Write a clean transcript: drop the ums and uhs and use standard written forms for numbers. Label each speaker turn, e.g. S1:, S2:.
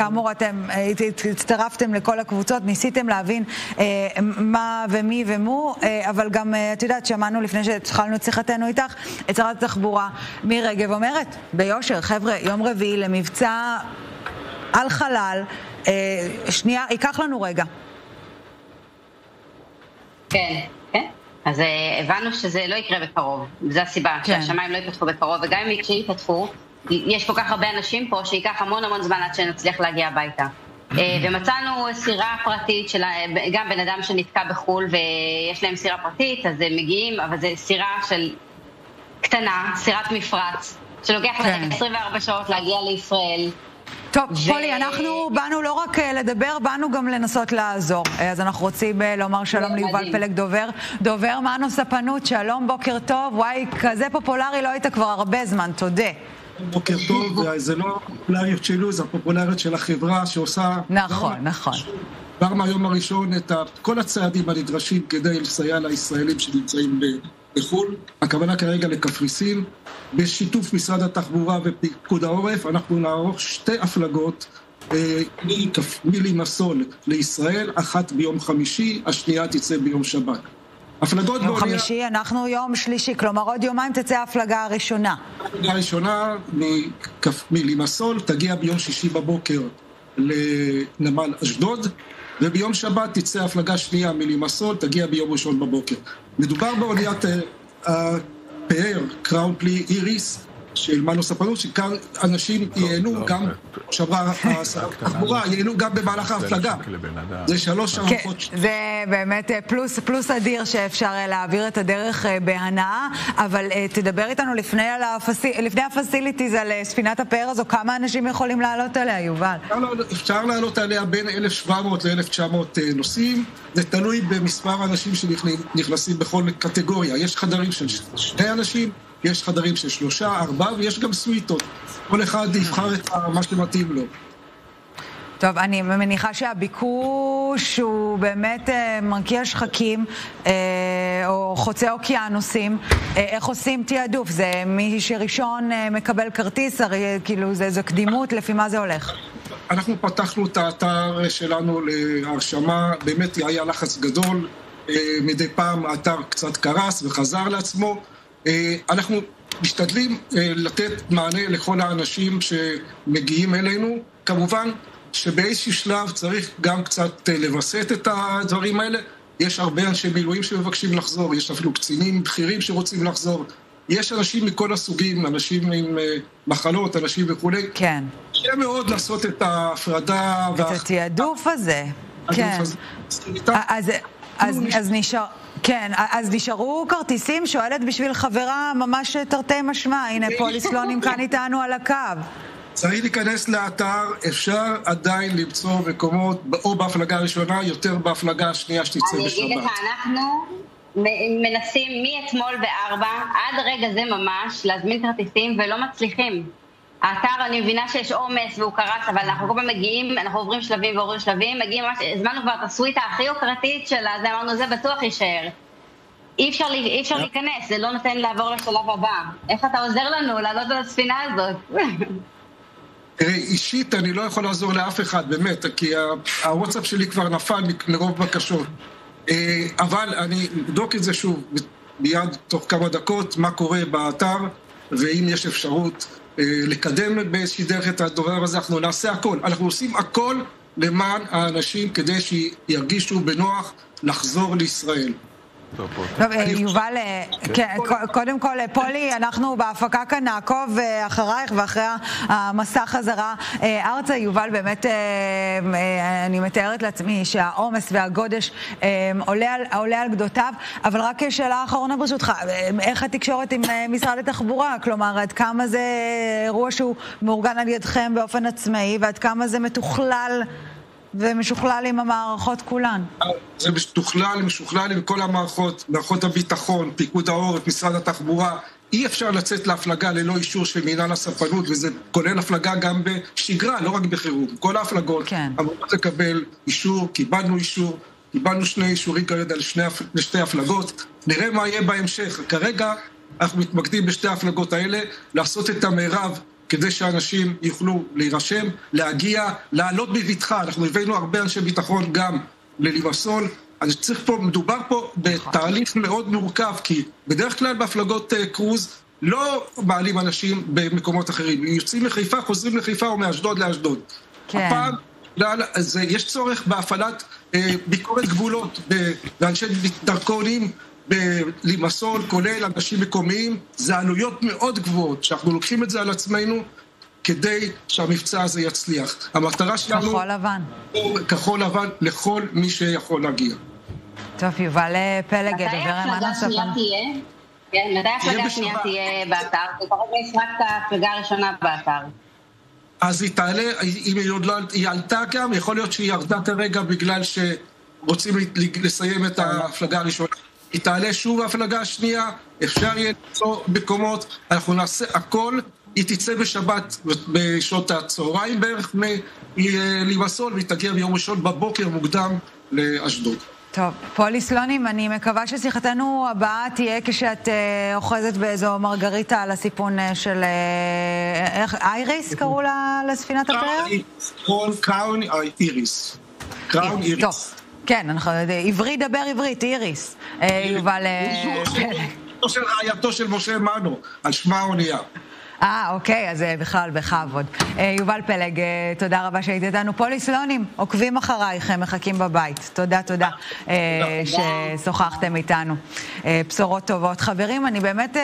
S1: כאמור, אתם הצטרפתם לכל הקבוצות, ניסיתם להבין מה ומי ומו, אבל גם, את יודעת, שמענו לפני שהתחלנו את שיחתנו איתך, את שרת התחבורה מירי רגב אומרת, ביושר, חבר'ה, יום רביעי למבצע על חלל, שנייה, ייקח לנו רגע.
S2: כן, כן. אז הבנו שזה לא יקרה בקרוב, וזו הסיבה שהשמיים לא יפתחו בקרוב, וגם אם כשיפתחו, יש כל כך הרבה אנשים פה שייקח המון זמן עד שנצליח להגיע הביתה. ומצאנו סירה פרטית של גם בן אדם שנתקע בחול ויש להם סירה פרטית, אז הם מגיעים, אבל זה סירה של קטנה, סירת מפרץ, שלוקח להם 24 שעות להגיע לישראל.
S1: טוב, פולי, אנחנו באנו לא רק לדבר, באנו גם לנסות לעזור. אז אנחנו רוצים לומר שלום ליובל פלג דובר מנוס הפנות, שלום, בוקר טוב. וואי, כזה פופולרי לא היית כבר הרבה זמן, תודה.
S3: בוקר טוב, זה לא הפופולריות שלו, זה הפופולריות של החברה שעושה...
S1: נכון.
S3: כבר מהיום הראשון את כל הצעדים הנדרשים כדי לסייע לישראלים שנמצאים בחו"ל. הכוונה כרגע לקפריסין. בשיתוף משרד התחבורה ופיקוד העורף, אנחנו נערוך 2 הפלגות מלימסול לישראל, אחת ביום חמישי, השנייה תצא ביום שבת.
S1: יום חמישי, אנחנו יום שלישי, כלומר עוד יומיים תצא ההפלגה הראשונה.
S3: ההפלגה הראשונה מלימסול תגיע ביום שישי בבוקר לנמל אשדוד, וביום שבת תצא ההפלגה שנייה מלימסול, תגיע ביום ראשון בבוקר. מדובר באוניית הפאר, קראון פלי איריס, של מנוס הפנות, שכאן אנשים ייהנו גם, שברה התחבורה, ייהנו גם במהלך ההפלגה. זה 3 ארוחות.
S1: זה באמת פלוס אדיר שאפשר להעביר את הדרך בהנאה, אבל תדבר איתנו לפני הפסיליטיז על ספינת הפאר הזו, כמה אנשים יכולים לעלות עליה, יובל?
S3: אפשר לעלות עליה בין 1,700 ל-1,900 נוסעים, זה תלוי במספר האנשים שנכנסים בכל קטגוריה. יש חדרים של 2 אנשים, יש חדרים של 3, 4, ויש גם סוויטות. כל אחד יבחר את מה שמתאים לו.
S1: טוב, אני מניחה שהביקוש הוא באמת מרקיע שחקים, או חוצה אוקיינוסים. איך עושים תיעדוף? זה מי שראשון מקבל כרטיס, הרי כאילו זה קדימות, לפי מה זה הולך?
S3: אנחנו פתחנו את האתר שלנו להרשמה, באמת היה לחץ גדול, מדי פעם האתר קצת קרס וחזר לעצמו, אנחנו משתדלים לתת מענה לכל האנשים שמגיעים אלינו. כמובן שבאיזשהו שלב צריך גם קצת לבסט את הדברים האלה. יש הרבה אנשי מילואים שמבקשים לחזור, יש אפילו קצינים בכירים שרוצים לחזור. יש אנשים מכל הסוגים, אנשים עם מחלות, אנשים וכולי.
S1: כן.
S3: קשה מאוד לעשות את ההפרדה.
S1: את התיעדוף הזה. כן. אז נשאר... כן, אז נשארו כרטיסים, שואלת בשביל חברה ממש תרתי משמע, הנה פולי סלונים כאן איתנו על הקו.
S3: צריך להיכנס לאתר, אפשר עדיין למצוא מקומות, או בהפלגה הראשונה, יותר בהפלגה השנייה שתצא בשבת.
S2: אני אגיד לך, אנחנו מנסים מאתמול ב-4 עד רגע זה ממש להזמין כרטיסים ולא מצליחים. האתר, אני מבינה שיש עומס והוא קרס, אבל אנחנו כל פעם מגיעים, אנחנו עוברים שלבים ועוברים שלבים, מגיעים ממש, הזמנו כבר את הסוויטה הכי יוקרתית שלה, אז אמרנו, זה בטוח יישאר. אי אפשר להיכנס, זה לא נותן לעבור לשלב הבא. איך אתה עוזר לנו לעלות על הספינה הזאת?
S3: תראי, אישית אני לא יכול לעזור לאף אחד, באמת, כי הוואטסאפ שלי כבר נפל מרוב בקשות. אבל אני אבדוק את זה שוב, ביד תוך כמה דקות, מה קורה באתר, ואם יש אפשרות לקדם באיזושהי דרך את הדבר הזה, אנחנו נעשה הכל. אנחנו עושים הכל למען האנשים כדי שירגישו בנוח לחזור לישראל.
S1: טוב, יובל, קודם כל, פולי, אנחנו בהפקה כאן נעקוב אחרייך ואחרי המסע חזרה ארצה. יובל, באמת, אני מתארת לעצמי שהעומס והגודש עולה על גדותיו, אבל רק שאלה אחרונה ברשותך, איך התקשורת עם משרד התחבורה? כלומר, עד כמה זה אירוע שהוא מאורגן על ידכם באופן עצמאי, ועד כמה זה מתוכלל ומשוכלל עם המערכות כולן?
S3: זה משוכלל עם כל המערכות, מערכות הביטחון, פיקוד העורף, משרד התחבורה. אי אפשר לצאת להפלגה ללא אישור של מינהל הספנות, וזה כולל הפלגה גם בשגרה, לא רק בחירום. כל ההפלגות אמורות לקבל אישור, קיבלנו אישור, קיבלנו 2 אישורים כרגע לשתי הפלגות. נראה מה יהיה בהמשך. כרגע אנחנו מתמקדים בשתי ההפלגות האלה, לעשות את המרב כדי שאנשים יוכלו להירשם, להגיע, לעלות בבטחה. אנחנו הבאנו הרבה אנשי ביטחון גם ללימסול. מדובר פה בתהליך מאוד מורכב, כי בדרך כלל בהפלגות קרוז לא מעלים אנשים במקומות אחרים. יוצאים לחיפה, חוזרים לחיפה או מאשדוד לאשדוד.
S1: כן.
S3: הפעם, יש צורך בהפעלת ביקורת גבולות ואנשי דרכונים בלימסול, כולל אנשים מקומיים. זה עלויות מאוד גבוהות, שאנחנו לוקחים את זה על עצמנו כדי שהמבצע הזה יצליח. המטרה שלנו...
S1: כחול לבן.
S3: כחול לבן לכל מי שיכול להגיע.
S1: טוב, יובל פלג, דובר אמנה ספן.
S2: מתי ההפלגה השנייה תהיה באתר? וכרגע יש רק את ההפלגה הראשונה באתר.
S3: אז היא תעלה, אם היא עלתה גם, יכול להיות שהיא ירדה כרגע בגלל שרוצים לסיים את ההפלגה הראשונה. היא תעלה שוב ההפלגה השנייה, אפשר יהיה למצוא מקומות, אנחנו נעשה הכל, היא תצא בשבת בשעות הצהריים בערך מלימסול, והיא תגיע ביום ראשון בבוקר מוקדם לאשדוד.
S1: טוב, פולי סלונים, אני מקווה ששיחתנו הבאה תהיה כשאת אוחזת באיזו מרגריטה על הסיפון של... אייריס קראו לספינת הפאר?
S3: קראון איריס. קראון איריס.
S1: טוב, כן, עברית דבר עברית, איריס. יובל...
S3: של רעייתו של משה מנו, על שמה האונייה.
S1: אוקיי, אז בכלל בכבוד. יובל פלג, תודה רבה שהיית איתנו. פולי סלונים, עוקבים אחרייך, הם מחכים בבית. תודה ששוחחתם איתנו. בשורות טובות. חברים, אני באמת